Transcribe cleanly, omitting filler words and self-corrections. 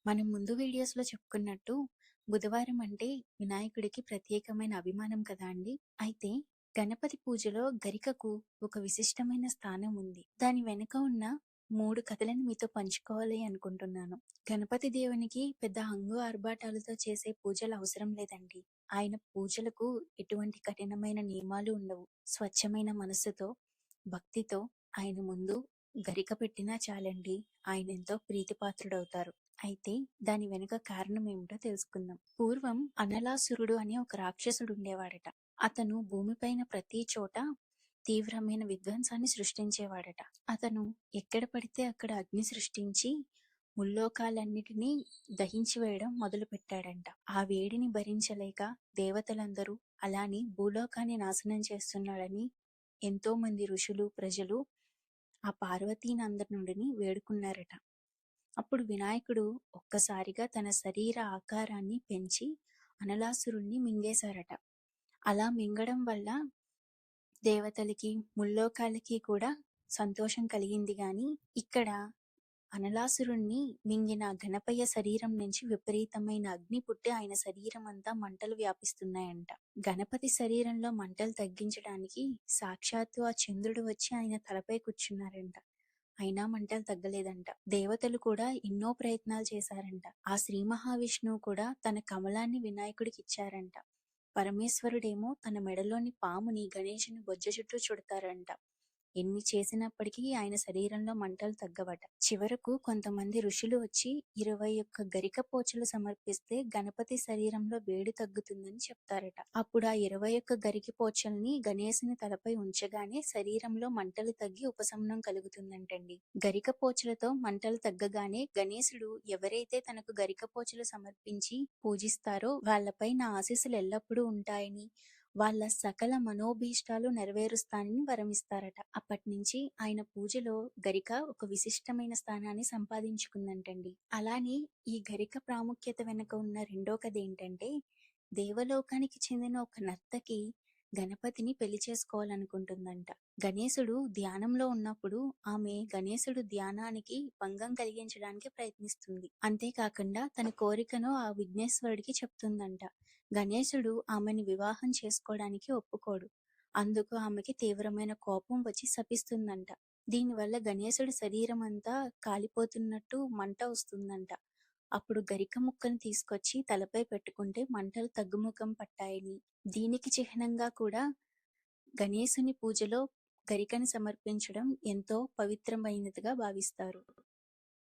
మనం ముందు వీడియోస్‌లో చెప్పుకున్నట్టు బుధవారం అంటే వినాయకుడికి ప్రత్యేకమైన అభిమానం కదా అండి. అయితే గణపతి పూజలో గరికకు ఒక విశిష్టమైన స్థానం ఉంది. దాని వెనుక ఉన్న 3 కథలను మీతో పంచుకోవాలి అనుకుంటున్నాను. గణపతి దేవునికి పెద్ద హంగు ఆర్భాటాలతో చేసే పూజలు అవసరం లేదండి. ఆయన పూజలకు ఎటువంటి కఠినమైన నియమాలు ఉండవు. స్వచ్ఛమైన మనస్సుతో, భక్తితో ఆయన ముందు గరిక పెట్టినా చాలండి. ఆయనెంతో ప్రీతిపాత్రుడవుతారు. అయితే దాని వెనుక కారణం ఏమిటో తెలుసుకుందాం. పూర్వం అనలాసురుడు అనే ఒక రాక్షసుడు ఉండేవాడట. అతను భూమిపైన ప్రతి చోట తీవ్రమైన విధ్వంసాన్ని సృష్టించేవాడట. అతను ఎక్కడ పడితే అక్కడ అగ్ని సృష్టించి ముల్లోకాలన్నిటినీ దహించి వేయడం మొదలు పెట్టాడంట. ఆ వేడిని భరించలేక దేవతలందరూ అలాని భూలోకాన్ని నాశనం చేస్తున్నాడని ఎంతో మంది ఋషులు, ప్రజలు ఆ పార్వతీనందనుడిని వేడుకున్నారట. అప్పుడు వినాయకుడు ఒక్కసారిగా తన శరీర ఆకారాన్ని పెంచి అనలాసురుణ్ణి మింగేశారట. అలా మింగడం వల్ల దేవతలకి, ముల్లోకాలకి కూడా సంతోషం కలిగింది గాని, ఇక్కడ అనలాసురుణ్ణి మింగిన గణపయ్య శరీరం నుంచి విపరీతమైన అగ్ని పుట్టి ఆయన శరీరం అంతా మంటలు వ్యాపిస్తున్నాయంట. గణపతి శరీరంలో మంటలు తగ్గించడానికి సాక్షాత్తు ఆ చంద్రుడు వచ్చి ఆయన తలపై కూర్చున్నారంట. అయినా మంటలు తగ్గలేదంట. దేవతలు కూడా ఎన్నో ప్రయత్నాలు చేశారంట. ఆ శ్రీ మహావిష్ణువు కూడా తన కమలాన్ని వినాయకుడికి ఇచ్చారంట. పరమేశ్వరుడేమో తన మెడలోని పాముని గణేశుని బొజ్జ చుట్టూ చుడతారంట. ఎన్ని చేసినప్పటికీ ఆయన శరీరంలో మంటలు తగ్గవట. చివరకు కొంతమంది ఋషులు వచ్చి 21 గరిక పోచలు సమర్పిస్తే గణపతి శరీరంలో వేడి తగ్గుతుందని చెప్తారట. అప్పుడు ఆ 21 గరిక పోచల్ని గణేశుని తలపై ఉంచగానే శరీరంలో మంటలు తగ్గి ఉపశమనం కలుగుతుందంటండి. గరిక పోచలతో మంటలు తగ్గగానే గణేశుడు ఎవరైతే తనకు గరిక పోచలు సమర్పించి పూజిస్తారో వాళ్లపై నా ఆశీస్సులు ఎల్లప్పుడూ ఉంటాయని, వాళ్ళ సకల మనోభీష్టాలు నెరవేరుస్తానని వరమిస్తారట. అప్పటి నుంచి ఆయన పూజలో గరిక ఒక విశిష్టమైన స్థానాన్ని సంపాదించుకుందంటండి. అలానే ఈ గరిక ప్రాముఖ్యత వెనుక ఉన్న రెండో కథ ఏంటంటే, దేవలోకానికి చెందిన ఒక నర్తకి గణపతిని పెళ్లి చేసుకోవాలనుకుంటుందంట. గణేశుడు ధ్యానంలో ఉన్నప్పుడు ఆమె గణేశుడు ధ్యానానికి భంగం కలిగించడానికి ప్రయత్నిస్తుంది. అంతేకాకుండా తన కోరికను ఆ విఘ్నేశ్వరుడికి చెప్తుందంట. గణేశుడు ఆమెని వివాహం చేసుకోవడానికి ఒప్పుకోడు. అందుకు ఆమెకి తీవ్రమైన కోపం వచ్చి శపిస్తుందంట. దీనివల్ల గణేశుడి శరీరం అంతా కాలిపోతున్నట్టు మంట వస్తుందంట. అప్పుడు గరిక ముక్కను తీసుకొచ్చి తలపై పెట్టుకుంటే మంటలు తగ్గుముఖం పట్టాయని, దీనికి చిహ్నంగా కూడా గణేశుని పూజలో గరికను సమర్పించడం ఎంతో పవిత్రమైనదిగా భావిస్తారు.